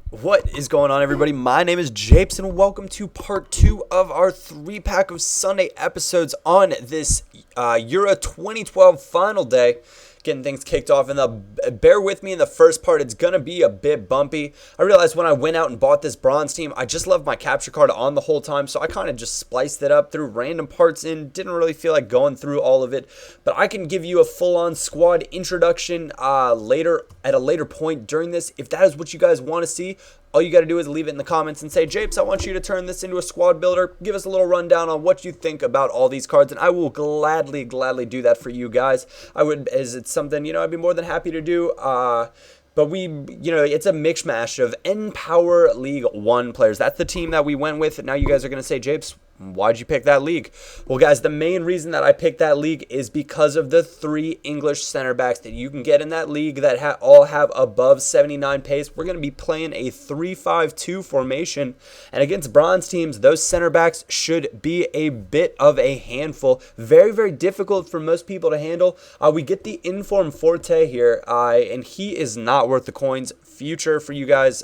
What is going on, everybody? My name is Japes, and welcome to part 2 of our 3-pack of Sunday episodes on this Euro 2012 final day. Getting things kicked off, and bear with me in the first part. It's going to be a bit bumpy. I realized when I went out and bought this bronze team, I just left my capture card on the whole time, so I kind of just spliced it up, threw random parts in, didn't really feel like going through all of it, but I can give you a full-on squad introduction later at a later point during this. If that is what you guys want to see, all you got to do is leave it in the comments and say, Japes, I want you to turn this into a squad builder. Give us a little rundown on what you think about all these cards, and I will gladly do that for you guys. As it's something, I'd be more than happy to do. But it's a mix-mash of N-Power League 1 players. That's the team that we went with. Now you guys are going to say, Japes, why'd you pick that league? Well, guys, the main reason that I picked that league is because of the 3 English center backs that you can get in that league that all have above 79 pace. We're going to be playing a 3-5-2 formation, and against bronze teams, those center backs should be a bit of a handful. Very, very difficult for most people to handle. We get the Inform Forte here, and he is not worth the coins. Future for you guys.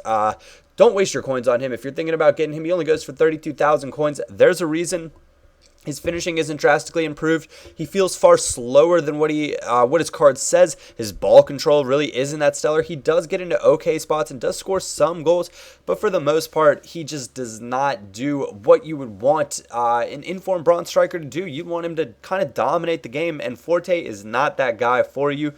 Don't waste your coins on him. If you're thinking about getting him, he only goes for 32,000 coins. There's a reason. His finishing isn't drastically improved. He feels far slower than what his card says. His ball control really isn't that stellar. He does get into okay spots and does score some goals, but for the most part, he just does not do what you would want an informed bronze striker to do. You want him to kind of dominate the game, and Forte is not that guy for you.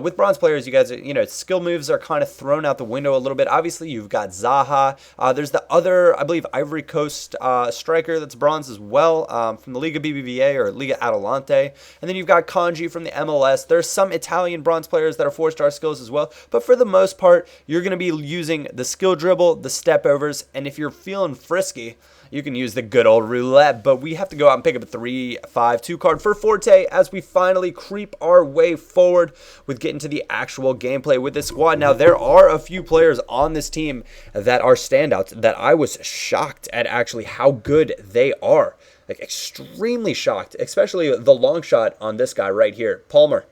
With bronze players, you guys, skill moves are kind of thrown out the window a little bit. Obviously, you've got Zaha. There's the other, I believe, Ivory Coast striker that's bronze as well. From the Liga BBVA or Liga Adelante. And then you've got Kanji from the MLS. There's some Italian bronze players that are 4-star skills as well. But for the most part, you're going to be using the skill dribble, the step overs, and if you're feeling frisky, you can use the good old roulette. But we have to go out and pick up a 3-5-2 card for Forte as we finally creep our way forward with getting to the actual gameplay with this squad. Now, there are a few players on this team that are standouts that I was shocked at actually how good they are. Like, extremely shocked, especially the long shot on this guy right here, Palmer.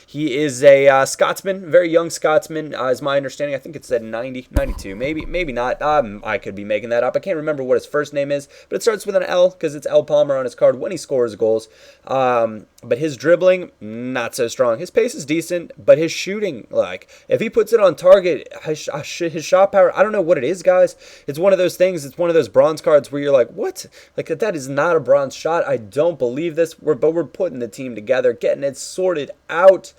He is a Scotsman, very young Scotsman, is my understanding. I think it said 90, 92, maybe not. I could be making that up. I can't remember what his first name is, but it starts with an L because it's L Palmer on his card when he scores goals. But his dribbling, not so strong. His pace is decent, but his shooting, if he puts it on target, his shot power, I don't know what it is, guys. It's one of those things. It's one of those bronze cards where you're like, what? Like, that is not a bronze shot. I don't believe this. But we're putting the team together, getting it sorted out.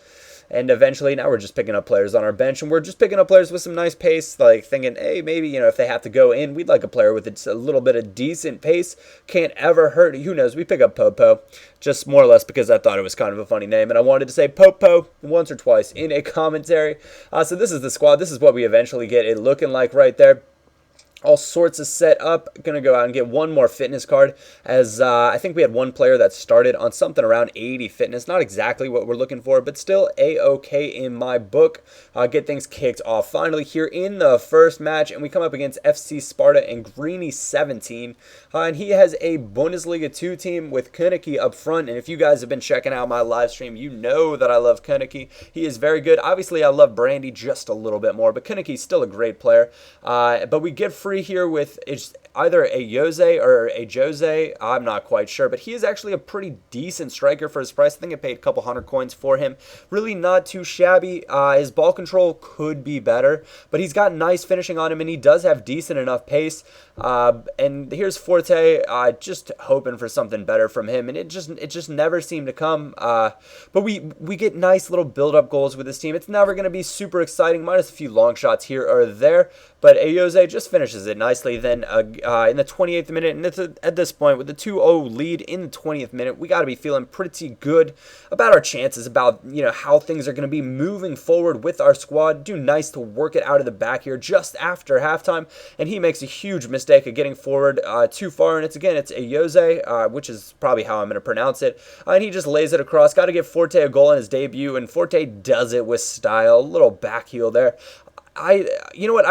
And eventually, now we're just picking up players on our bench, and we're just picking up players with some nice pace, like thinking, hey, maybe, if they have to go in, we'd like a player with a little bit of decent pace. Can't ever hurt. Who knows? We pick up Popo, just more or less because I thought it was kind of a funny name, and I wanted to say Popo once or twice in a commentary. So this is the squad. This is what we eventually get it looking like right there. All sorts of set up. Going to go out and get one more fitness card, as I think we had one player that started on something around 80 fitness. Not exactly what we're looking for, but still A-okay in my book. Get things kicked off finally here in the first match, and we come up against FC Sparta and Greeny 17. And he has a Bundesliga 2 team with Könicke up front, and if you guys have been checking out my live stream, you know that I love Könicke. He is very good. Obviously, I love Brandy just a little bit more, but Könicke's still a great player. But we get free here with either a Jose or a Jose. I'm not quite sure, but he is actually a pretty decent striker for his price. I think I paid a couple hundred coins for him. Really not too shabby. His ball control could be better, but he's got nice finishing on him, and he does have decent enough pace. And here's Forte, just hoping for something better from him, and it just never seemed to come. But we get nice little build-up goals with this team. It's never going to be super exciting, minus a few long shots here or there, but Jose just finishes it nicely. Then in the 28th minute, and at this point with the 2-0 lead in the 20th minute, we got to be feeling pretty good about our chances, about how things are going to be moving forward with our squad. Do nice to work it out of the back here just after halftime, and he makes a huge mistake of getting forward too far, and it's a Jose, which is probably how I'm going to pronounce it, and he just lays it across. Got to give Forte a goal in his debut, and Forte does it with style. A little back heel there. You know what?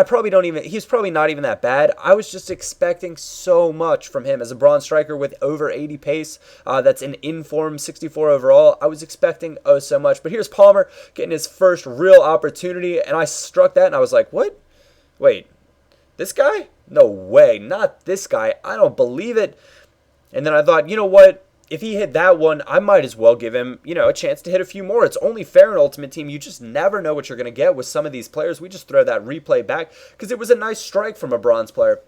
He's probably not even that bad. I was just expecting so much from him as a bronze striker with over 80 pace. That's an in-form 64 overall. I was expecting so much. But here's Palmer getting his first real opportunity, and I struck that, and I was like, what? Wait. This guy? No way. Not this guy. I don't believe it. And then I thought, you know what? If he hit that one, I might as well give him, a chance to hit a few more. It's only fair in Ultimate Team. You just never know what you're going to get with some of these players. We just throw that replay back because it was a nice strike from a bronze player.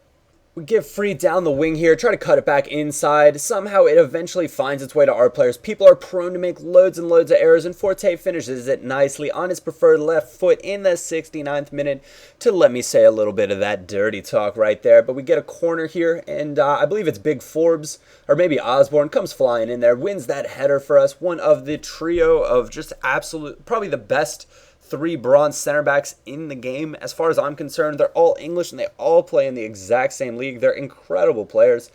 We give free down the wing here, try to cut it back inside. Somehow it eventually finds its way to our players. People are prone to make loads and loads of errors, and Forte finishes it nicely on his preferred left foot in the 69th minute to let me say a little bit of that dirty talk right there. But we get a corner here, and I believe it's Big Forbes, or maybe Osborne, comes flying in there, wins that header for us. One of the trio of just absolute, probably the best 3 bronze center backs in the game. As far as I'm concerned, they're all English and they all play in the exact same league. They're incredible players.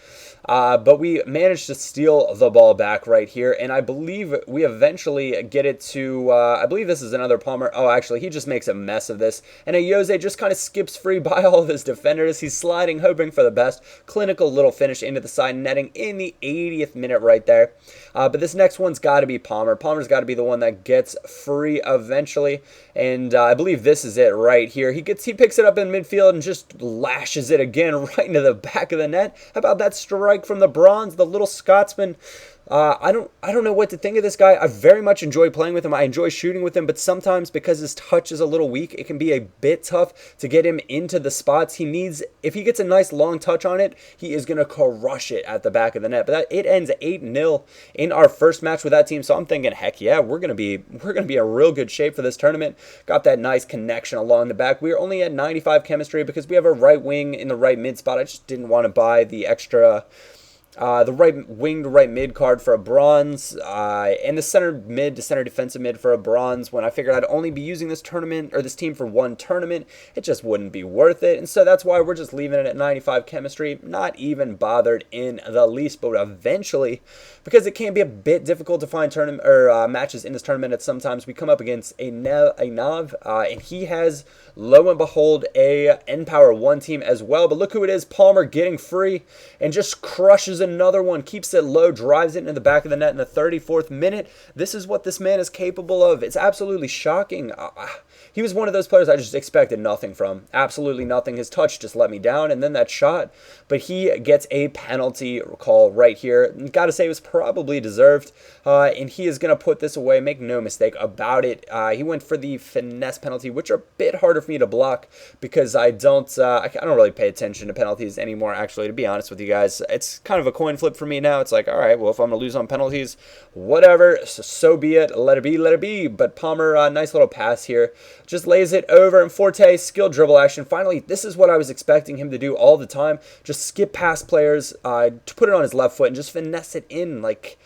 But we managed to steal the ball back right here, and I believe we eventually get it to, I believe this is another Palmer. Oh, actually, he just makes a mess of this. And Jose just kind of skips free by all of his defenders. He's sliding, hoping for the best. Clinical little finish into the side netting in the 80th minute right there. But this next one's got to be Palmer. Palmer's got to be the one that gets free eventually. And I believe this is it right here. He picks it up in midfield and just lashes it again right into the back of the net. How about that strike from the bronze, the little Scotsman? I don't know what to think of this guy. I very much enjoy playing with him. I enjoy shooting with him, but sometimes because his touch is a little weak, it can be a bit tough to get him into the spots he needs. If he gets a nice long touch on it, he is going to crush it at the back of the net. But it ends 8-0 in our first match with that team. So I'm thinking, heck yeah, we're going to be in real good shape for this tournament. Got that nice connection along the back. We are only at 95 chemistry because we have a right wing in the right mid spot. I just didn't want to buy the extra the right wing to right mid card for a bronze, and the center mid to center defensive mid for a bronze. When I figured I'd only be using this tournament or this team for one tournament, it just wouldn't be worth it. And so that's why we're just leaving it at 95 chemistry, not even bothered in the least. But eventually, because it can be a bit difficult to find tournament or matches in this tournament, at sometimes we come up against a Nav, and he has, lo and behold, a N Power 1 team as well. But look who it is, Palmer getting free and just crushes another one, keeps it low, drives it into the back of the net in the 34th minute. This is what this man is capable of. It's absolutely shocking. He was one of those players I just expected nothing from. Absolutely nothing. His touch just let me down, and then that shot. But he gets a penalty call right here. Got to say, it was probably deserved. And he is going to put this away. Make no mistake about it. He went for the finesse penalty, which are a bit harder for me to block because I don't really pay attention to penalties anymore, actually, to be honest with you guys. It's kind of a coin flip for me now. It's like, all right, well, if I'm going to lose on penalties, whatever, so be it. Let it be, let it be. But Palmer, nice little pass here. Just lays it over, and Forte, skill dribble action. Finally, this is what I was expecting him to do all the time. Just skip past players, to put it on his left foot and just finesse it in like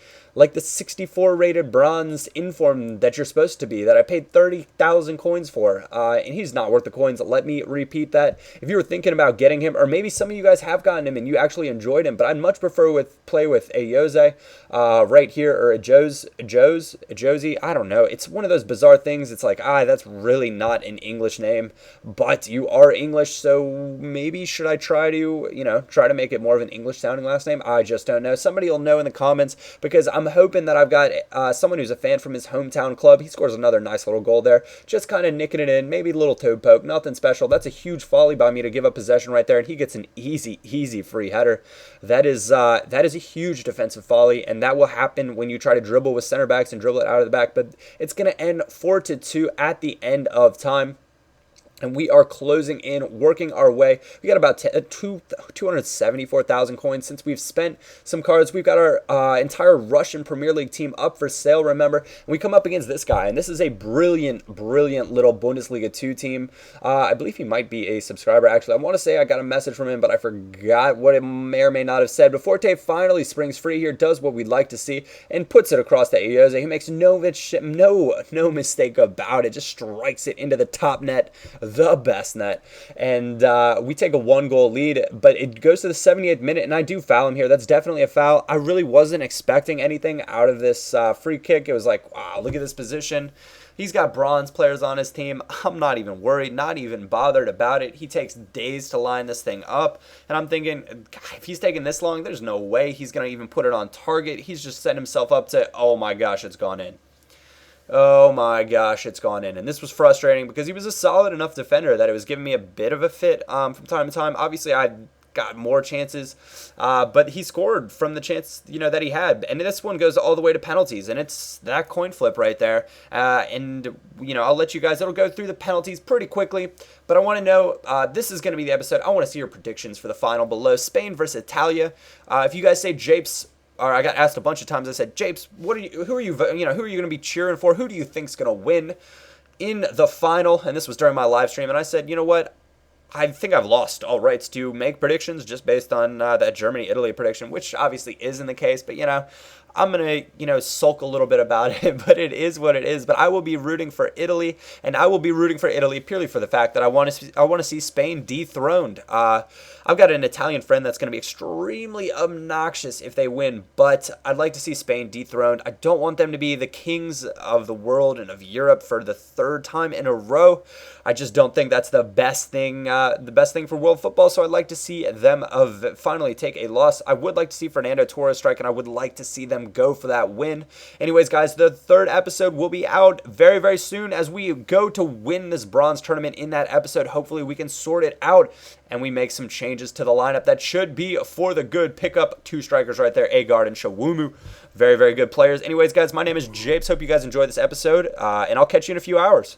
the 64 rated bronze inform that you're supposed to be, that I paid 30,000 coins for, and he's not worth the coins. Let me repeat that. If you were thinking about getting him, or maybe some of you guys have gotten him and you actually enjoyed him, but I'd much prefer play with a Jose right here, or a Josie. I don't know. It's one of those bizarre things. It's like, that's really not an English name, but you are English, so maybe should I try to make it more of an English sounding last name? I just don't know. Somebody will know in the comments, because I'm hoping that I've got someone who's a fan from his hometown club. He scores another nice little goal there, just kind of nicking it in, maybe a little toe poke, nothing special. That's a huge volley by me to give up possession right there, and he gets an easy free header. That is a huge defensive volley, and that will happen when you try to dribble with center backs and dribble it out of the back. But it's going to end 4-2 at the end of time. And we are closing in, working our way. We got about 274,000 coins since we've spent some cards. We've got our entire Russian Premier League team up for sale, remember. And we come up against this guy, and this is a brilliant little Bundesliga 2 team. I believe he might be a subscriber, actually. I want to say I got a message from him, but I forgot what it may or may not have said. But Forte finally springs free here, does what we'd like to see, and puts it across to Jose. He makes no mistake about it. Just strikes it into the top net, the best net, and we take a 1-goal lead, but it goes to the 78th minute, and I do foul him here. That's definitely a foul. I really wasn't expecting anything out of this free kick. It was like, wow, look at this position. He's got bronze players on his team. I'm not even worried, not even bothered about it. He takes days to line this thing up, and I'm thinking, God, if he's taking this long, there's no way he's going to even put it on target. He's just setting himself up to, oh my gosh, it's gone in. Oh my gosh, it's gone in. And this was frustrating because he was a solid enough defender that it was giving me a bit of a fit from time to time. Obviously, I got more chances, but he scored from the chance that he had. And this one goes all the way to penalties, and it's that coin flip right there. And I'll let you guys. It'll go through the penalties pretty quickly, but I want to know. This is going to be the episode. I want to see your predictions for the final below. Spain versus Italia. If you guys say Japes. Or I got asked a bunch of times. I said, Japes, who are you going to be cheering for? Who do you think's going to win in the final? And this was during my live stream, and I said, you know what? I think I've lost all rights to make predictions just based on that Germany-Italy prediction, which obviously isn't the case. But I'm going to sulk a little bit about it, but it is what it is. But I will be rooting for Italy, and I will be rooting for Italy purely for the fact that I want to see Spain dethroned. I've got an Italian friend that's going to be extremely obnoxious if they win, but I'd like to see Spain dethroned. I don't want them to be the kings of the world and of Europe for the third time in a row. I just don't think that's the best thing for world football, so I'd like to see them finally take a loss. I would like to see Fernando Torres strike, and I would like to see them go for that win. Anyways, guys, the third episode will be out very, very soon as we go to win this bronze tournament. In that episode, hopefully we can sort it out and we make some changes to the lineup that should be for the good. Pick up 2 strikers right there, Agard and Shawumu. Very, very good players. Anyways, guys, my name is Japes. Hope you guys enjoyed this episode, and I'll catch you in a few hours.